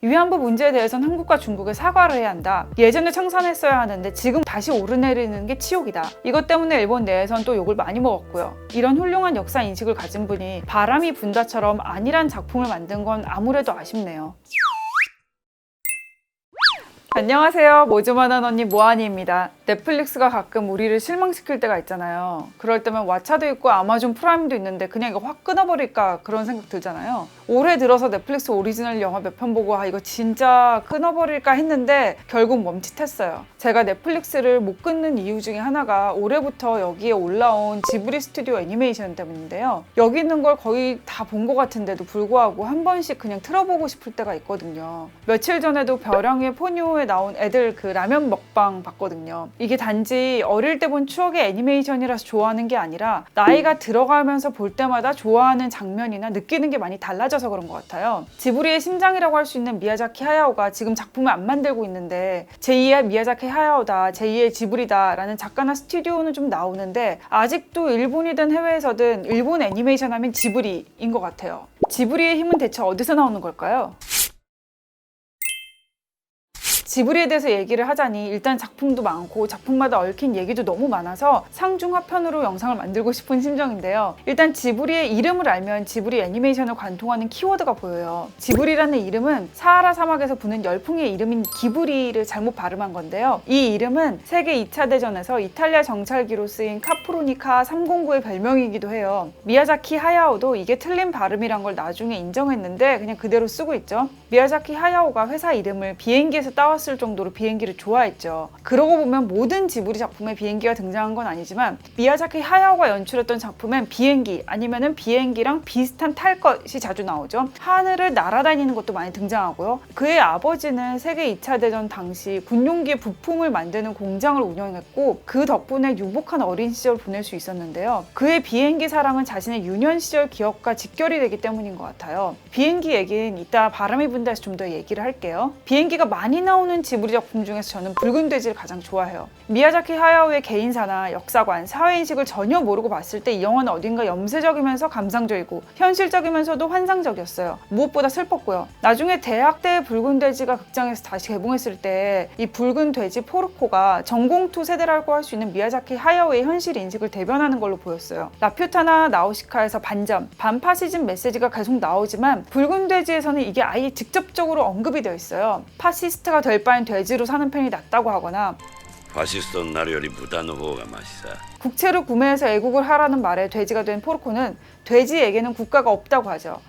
위안부 문제에 대해서는 한국과 중국에 사과를 해야 한다. 예전에 청산했어야 하는데 지금 다시 오르내리는 게 치욕이다. 이것 때문에 일본 내에선 또 욕을 많이 먹었고요. 이런 훌륭한 역사 인식을 가진 분이 바람이 분다처럼 안일한 작품을 만든 건 아무래도 아쉽네요. 안녕하세요. 모조만한 언니 모하니입니다. 넷플릭스가 가끔 우리를 실망시킬 때가 있잖아요. 그럴 때면 왓챠도 있고 아마존 프라임도 있는데 그냥 이거 확 끊어버릴까 그런 생각 들잖아요. 올해 들어서 넷플릭스 오리지널 영화 몇 편 보고 이거 진짜 끊어버릴까 했는데 결국 멈칫했어요. 제가 넷플릭스를 못 끊는 이유 중에 하나가 올해부터 여기에 올라온 지브리 스튜디오 애니메이션 때문인데요. 여기 있는 걸 거의 다 본 것 같은데도 불구하고 한 번씩 그냥 틀어보고 싶을 때가 있거든요. 며칠 전에도 벼랑의 포뇨에 나온 애들 그 라면 먹방 봤거든요. 이게 단지 어릴 때 본 추억의 애니메이션이라서 좋아하는 게 아니라 나이가 들어가면서 볼 때마다 좋아하는 장면이나 느끼는 게 많이 달라져서 그런 것 같아요. 지브리의 심장이라고 할 수 있는 미야자키 하야오가 지금 작품을 안 만들고 있는데 제2의 미야자키 하야오다, 제2의 지브리다 라는 작가나 스튜디오는 좀 나오는데 아직도 일본이든 해외에서든 일본 애니메이션 하면 지브리인 것 같아요. 지브리의 힘은 대체 어디서 나오는 걸까요? 지브리에 대해서 얘기를 하자니 일단 작품도 많고 작품마다 얽힌 얘기도 너무 많아서 상중하편으로 영상을 만들고 싶은 심정인데요. 일단 지브리의 이름을 알면 지브리 애니메이션을 관통하는 키워드가 보여요. 지브리라는 이름은 사하라 사막에서 부는 열풍의 이름인 기브리를 잘못 발음한 건데요. 이 이름은 세계 2차 대전에서 이탈리아 정찰기로 쓰인 카프로니카 309의 별명이기도 해요. 미야자키 하야오도 이게 틀린 발음이란 걸 나중에 인정했는데 그냥 그대로 쓰고 있죠. 미야자키 하야오가 회사 이름을 비행기에서 따왔을 정도로 비행기를 좋아했죠. 그러고 보면 모든 지브리 작품에 비행기가 등장한 건 아니지만 미야자키 하야오가 연출했던 작품엔 비행기 아니면은 비행기랑 비슷한 탈 것이 자주 나오죠. 하늘을 날아다니는 것도 많이 등장하고요. 그의 아버지는 세계 2차 대전 당시 군용기의 부품을 만드는 공장을 운영했고 그 덕분에 유복한 어린 시절을 보낼 수 있었는데요. 그의 비행기 사랑은 자신의 유년 시절 기억과 직결이 되기 때문인 것 같아요. 비행기 얘기는 이따 바람이 분다에서 좀 더 얘기를 할게요. 비행기가 많이 나오는 지브리 작품 중에서 저는 붉은 돼지를 가장 좋아해요. 미야자키 하야오의 개인사나 역사관, 사회인식을 전혀 모르고 봤을 때 이 영화는 어딘가 염세적이면서 감상적이고 현실적이면서도 환상적이었어요. 무엇보다 슬펐고요. 나중에 대학 때의 붉은 돼지가 극장에서 다시 개봉했을 때 이 붉은 돼지 포르코가 전공투 세대라고 할 수 있는 미야자키 하야오의 현실 인식을 대변하는 걸로 보였어요. 라퓨타나 나우시카에서 반파시즘 메시지가 계속 나오지만 붉은 돼지에서는 이게 아예 직접적으로 언급이 되어 있어요. 파시스트가 될 바엔 돼지로 사는 편이 낫다고 하거나 ファシストになるより豚の方がマシさ。 국채를 구매해서 애국을 하라는 말에 돼지가 된 포르코는 돼지에게는 국가가 없다고 하죠.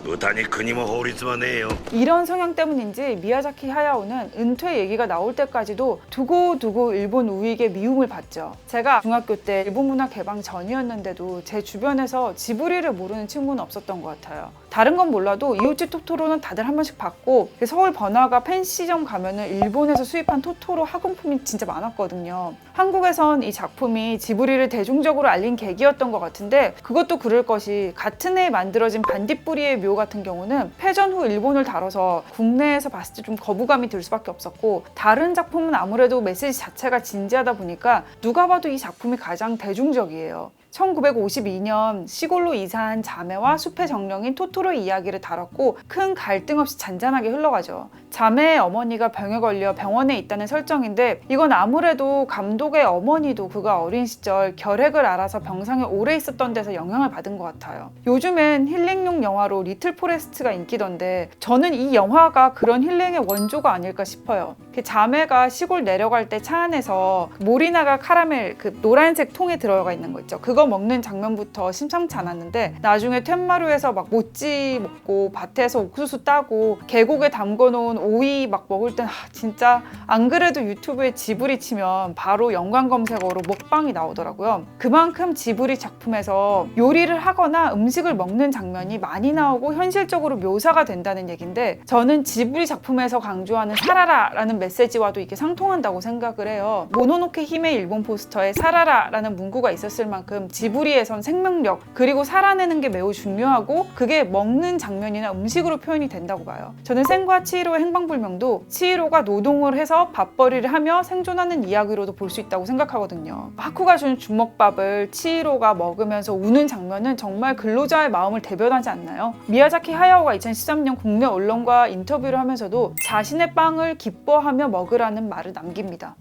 豚に国も法律もねえよ。 이런 성향 때문인지 미야자키 하야오는 은퇴 얘기가 나올 때까지도 두고두고 일본 우익의 미움을 받죠. 제가 중학교 때 일본 문화 개방 전이었는데도 제 주변에서 지브리를 모르는 친구는 없었던 것 같아요. 다른 건 몰라도 이웃집 토토로는 다들 한 번씩 봤고 서울 번화가 펜시점 가면은 일본에서 수입한 토토로 학용품이 진짜 많았거든요. 한국에선 이 작품이 지브리를 대중적으로 알린 계기였던 것 같은데 그것도 그럴 것이 같은 해에 만들어진 반딧불이의 묘 같은 경우는 패전 후 일본을 다뤄서 국내에서 봤을 때 좀 거부감이 들 수밖에 없었고 다른 작품은 아무래도 메시지 자체가 진지하다 보니까 누가 봐도 이 작품이 가장 대중적이에요. 1952년 시골로 이사한 자매와 숲의 정령인 토토로의 이야기를 다뤘고 큰 갈등 없이 잔잔하게 흘러가죠. 자매의 어머니가 병에 걸려 병원에 있다는 설정인데 이건 아무래도 감독의 어머니도 그가 어린 시절 결핵을 앓아서 병상에 오래 있었던 데서 영향을 받은 것 같아요. 요즘엔 힐링용 영화로 리틀 포레스트가 인기던데 저는 이 영화가 그런 힐링의 원조가 아닐까 싶어요. 자매가 시골 내려갈 때 차 안에서 모리나가 카라멜 그 노란색 통에 들어가 있는 거 있죠. 그거 먹는 장면부터 심상치 않았는데 나중에 텐마루에서 막 모찌 먹고 밭에서 옥수수 따고 계곡에 담궈놓은 오이 막 먹을 땐 진짜 안 그래도 유튜브에 지브리 치면 바로 연관 검색어로 먹방이 나오더라고요. 그만큼 지브리 작품에서 요리를 하거나 음식을 먹는 장면이 많이 나오고 현실적으로 묘사가 된다는 얘기인데 저는 지브리 작품에서 강조하는 사라라라는 메시지와도 이게 상통한다고 생각을 해요. 모노노케 힘의 일본 포스터에 사라라라는 문구가 있었을 만큼 것처럼 지브리에선 생명력 그리고 살아내는 게 매우 중요하고 그게 먹는 장면이나 음식으로 표현이 된다고 봐요. 저는 센과 치히로의 행방불명도 치히로가 노동을 해서 밥벌이를 하며 생존하는 이야기로도 볼 수 있다고 생각하거든요. 하쿠가 준 주먹밥을 치히로가 먹으면서 우는 장면은 정말 근로자의 마음을 대변하지 않나요? 미야자키 하야오가 2013년 국내 언론과 인터뷰를 하면서도 자신의 빵을 기뻐하며 먹으라는 말을 남깁니다.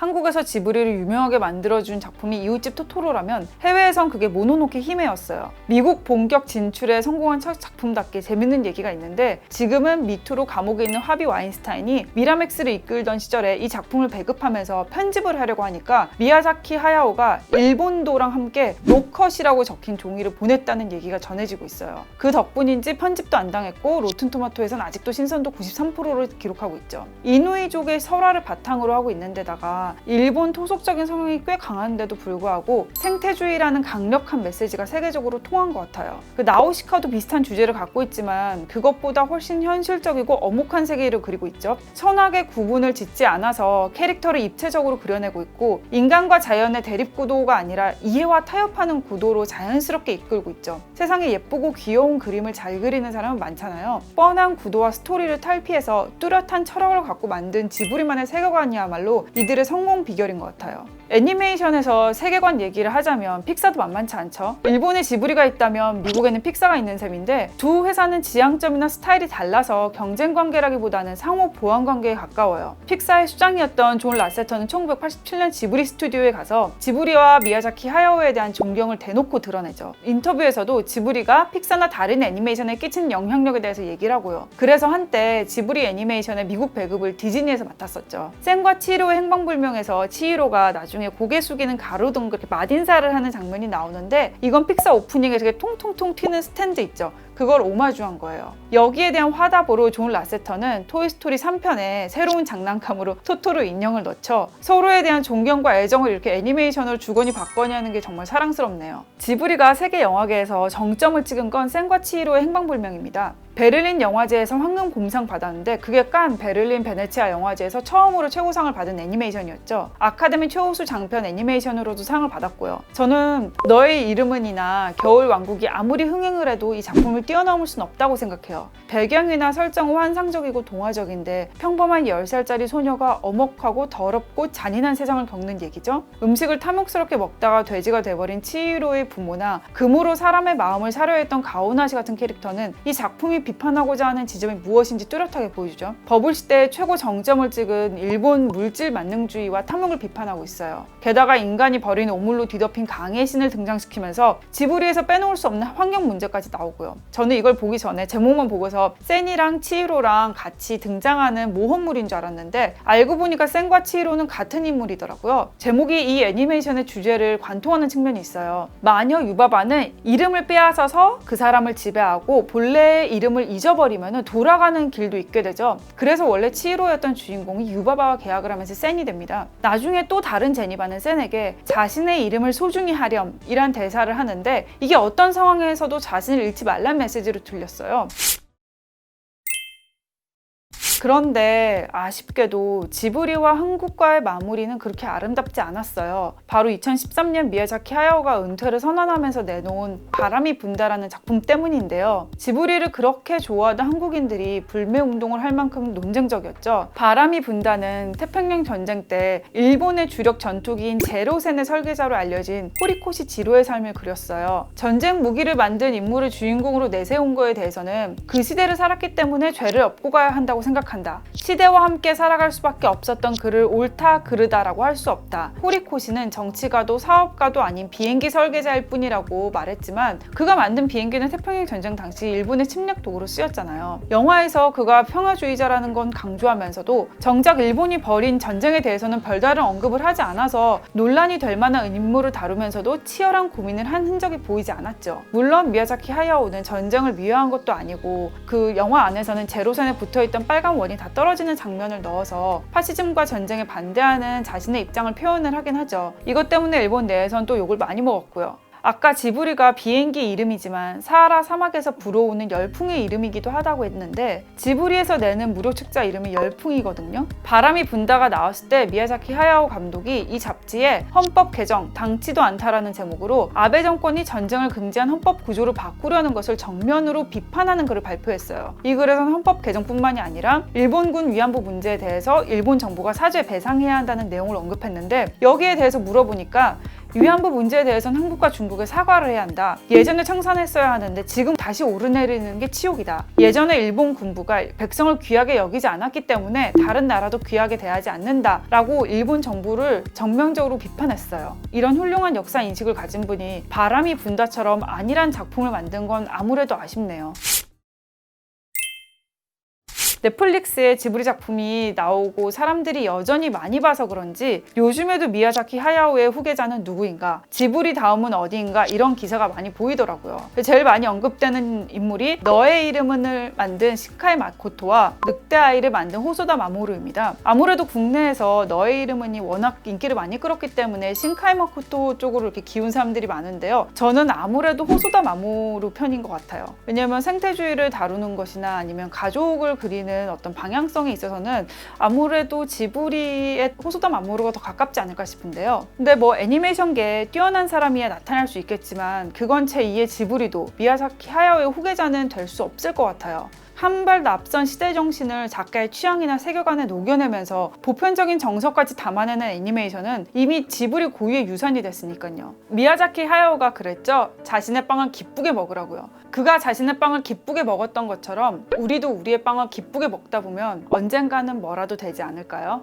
한국에서 지브리를 유명하게 만들어준 작품이 이웃집 토토로라면 해외에선 그게 모노노케 히메였어요. 미국 본격 진출에 성공한 첫 작품답게 재밌는 얘기가 있는데 지금은 미투로 감옥에 있는 하비 와인스타인이 미라맥스를 이끌던 시절에 이 작품을 배급하면서 편집을 하려고 하니까 미야자키 하야오가 일본도랑 함께 노컷이라고 적힌 종이를 보냈다는 얘기가 전해지고 있어요. 그 덕분인지 편집도 안 당했고 로튼토마토에선 아직도 신선도 93%를 기록하고 있죠. 이누이족의 설화를 바탕으로 하고 있는 데다가 일본 토속적인 성향이 꽤 강한데도 불구하고 생태주의라는 강력한 메시지가 세계적으로 통한 것 같아요. 그 나우시카도 비슷한 주제를 갖고 있지만 그것보다 훨씬 현실적이고 엄혹한 세계를 그리고 있죠. 선악의 구분을 짓지 않아서 캐릭터를 입체적으로 그려내고 있고 인간과 자연의 대립 구도가 아니라 이해와 타협하는 구도로 자연스럽게 이끌고 있죠. 세상에 예쁘고 귀여운 그림을 잘 그리는 사람은 많잖아요. 뻔한 구도와 스토리를 탈피해서 뚜렷한 철학을 갖고 만든 지브리만의 세계관이야말로 이들의 성공 비결인 것 같아요. 애니메이션에서 세계관 얘기를 하자면 픽사도 만만치 않죠. 일본에 지브리가 있다면 미국에는 픽사가 있는 셈인데 두 회사는 지향점이나 스타일이 달라서 경쟁 관계라기보다는 상호 보완 관계에 가까워요. 픽사의 수장이었던 존 라세터는 1987년 지브리 스튜디오에 가서 지브리와 미야자키 하야오에 대한 존경을 대놓고 드러내죠. 인터뷰에서도 지브리가 픽사나 다른 애니메이션에 끼친 영향력에 대해서 얘기를 하고요. 그래서 한때 지브리 애니메이션의 미국 배급을 디즈니에서 맡았었죠. 센과 치히로의 행방불명에서 치히로가 나중에 고개 숙이는 가로등 그렇게 맛인사를 하는 장면이 나오는데 이건 픽사 오프닝에 되게 통통통 튀는 스탠드 있죠. 그걸 오마주한 거예요. 여기에 대한 화답으로 존 라세터는 토이스토리 3편에 새로운 장난감으로 토토로 인형을 넣죠. 서로에 대한 존경과 애정을 이렇게 애니메이션으로 주거니 받거니 하는 게 정말 사랑스럽네요. 지브리가 세계 영화계에서 정점을 찍은 건 센과 치히로의 행방불명입니다. 베를린 영화제에서 황금 곰상 받았는데 그게 깐 베를린 베네치아 영화제에서 처음으로 최고상을 받은 애니메이션이었죠. 아카데미 최우수 장편 애니메이션으로도 상을 받았고요. 저는 너의 이름은이나 겨울왕국이 아무리 흥행을 해도 이 작품을 뛰어넘을 순 없다고 생각해요. 배경이나 설정은 환상적이고 동화적인데 평범한 10살짜리 소녀가 엄혹하고 더럽고 잔인한 세상을 겪는 얘기죠. 음식을 탐욕스럽게 먹다가 돼지가 돼버린 치히로의 부모나 금으로 사람의 마음을 사려 했던 가오나시 같은 캐릭터는 이 작품이 비판하고자 하는 지점이 무엇인지 뚜렷하게 보여주죠. 버블 시대의 최고 정점을 찍은 일본 물질 만능주의와 탐욕을 비판하고 있어요. 게다가 인간이 버린 오물로 뒤덮인 강의 신을 등장시키면서 지브리에서 빼놓을 수 없는 환경 문제까지 나오고요. 저는 이걸 보기 전에 제목만 보고서 센이랑 치히로랑 같이 등장하는 모험물인 줄 알았는데 알고 보니까 센과 치히로는 같은 인물이더라고요. 제목이 이 애니메이션의 주제를 관통하는 측면이 있어요. 마녀 유바바는 이름을 빼앗아서 그 사람을 지배하고 본래의 이름을 잊어버리면 돌아가는 길도 있게 되죠. 그래서 원래 치히로였던 주인공이 유바바와 계약을 하면서 센이 됩니다. 나중에 또 다른 제니바는 센에게 자신의 이름을 소중히 하렴 이란 대사를 하는데 이게 어떤 상황에서도 자신을 잃지 말란 메시지로 들렸어요. 그런데 아쉽게도 지브리와 한국과의 마무리는 그렇게 아름답지 않았어요. 바로 2013년 미야자키 하야오가 은퇴를 선언하면서 내놓은 바람이 분다라는 작품 때문인데요. 지브리를 그렇게 좋아하던 한국인들이 불매운동을 할 만큼 논쟁적이었죠. 바람이 분다는 태평양 전쟁 때 일본의 주력 전투기인 제로센의 설계자로 알려진 호리코시 지로의 삶을 그렸어요. 전쟁 무기를 만든 인물을 주인공으로 내세운 거에 대해서는 그 시대를 살았기 때문에 죄를 업고 가야 한다고 생각합니다. 시대와 함께 살아갈 수밖에 없었던 그를 옳다 그르다라고 할 수 없다. 호리코시는 정치가도 사업가도 아닌 비행기 설계자일 뿐이라고 말했지만 그가 만든 비행기는 태평양 전쟁 당시 일본의 침략 도구로 쓰였잖아요. 영화에서 그가 평화주의자라는 건 강조하면서도 정작 일본이 벌인 전쟁에 대해서는 별다른 언급을 하지 않아서 논란이 될 만한 인물을 다루면서도 치열한 고민을 한 흔적이 보이지 않았죠. 물론 미야자키 하야오는 전쟁을 미화한 것도 아니고 그 영화 안에서는 제로선에 붙어있던 빨간 원이 다 떨어지는 장면을 넣어서 파시즘과 전쟁에 반대하는 자신의 입장을 표현을 하긴 하죠. 이것 때문에 일본 내에선 또 욕을 많이 먹었고요. 아까 지브리가 비행기 이름이지만 사하라 사막에서 불어오는 열풍의 이름이기도 하다고 했는데 지브리에서 내는 무료 책자 이름이 열풍이거든요. 바람이 분다가 나왔을 때 미야자키 하야오 감독이 이 잡지에 헌법 개정 당치도 않다라는 제목으로 아베 정권이 전쟁을 금지한 헌법 구조를 바꾸려는 것을 정면으로 비판하는 글을 발표했어요. 이 글에서는 헌법 개정뿐만이 아니라 일본군 위안부 문제에 대해서 일본 정부가 사죄 배상해야 한다는 내용을 언급했는데 여기에 대해서 물어보니까 위안부 문제에 대해서는 한국과 중국에 사과를 해야 한다. 예전에 청산했어야 하는데 지금 다시 오르내리는 게 치욕이다. 예전에 일본 군부가 백성을 귀하게 여기지 않았기 때문에 다른 나라도 귀하게 대하지 않는다 라고 일본 정부를 정면적으로 비판했어요. 이런 훌륭한 역사 인식을 가진 분이 바람이 분다처럼 안일한 작품을 만든 건 아무래도 아쉽네요. 넷플릭스에 지브리 작품이 나오고 사람들이 여전히 많이 봐서 그런지 요즘에도 미야자키 하야오의 후계자는 누구인가, 지브리 다음은 어디인가 이런 기사가 많이 보이더라고요. 제일 많이 언급되는 인물이 너의 이름은을 만든 시카이 마코토와 늑대 아이를 만든 호소다 마모루입니다. 아무래도 국내에서 너의 이름은이 워낙 인기를 많이 끌었기 때문에 신카이 마코토 쪽으로 이렇게 기운 사람들이 많은데요. 저는 아무래도 호소다 마모루 편인 것 같아요. 왜냐면 생태주의를 다루는 것이나 아니면 가족을 그리는 어떤 방향성에 있어서는 아무래도 지브리의 호소다 마모루가 더 가깝지 않을까 싶은데요. 근데 뭐 애니메이션계에 뛰어난 사람이야 나타날 수 있겠지만 그건 제2의 지브리도 미야자키 하야오의 후계자는 될 수 없을 것 같아요. 한 발 앞선 시대 정신을 작가의 취향이나 세계관에 녹여내면서 보편적인 정서까지 담아내는 애니메이션은 이미 지브리 고유의 유산이 됐으니까요. 미야자키 하야오가 그랬죠. 자신의 빵을 기쁘게 먹으라고요. 그가 자신의 빵을 기쁘게 먹었던 것처럼 우리도 우리의 빵을 기쁘게 먹다 보면 언젠가는 뭐라도 되지 않을까요?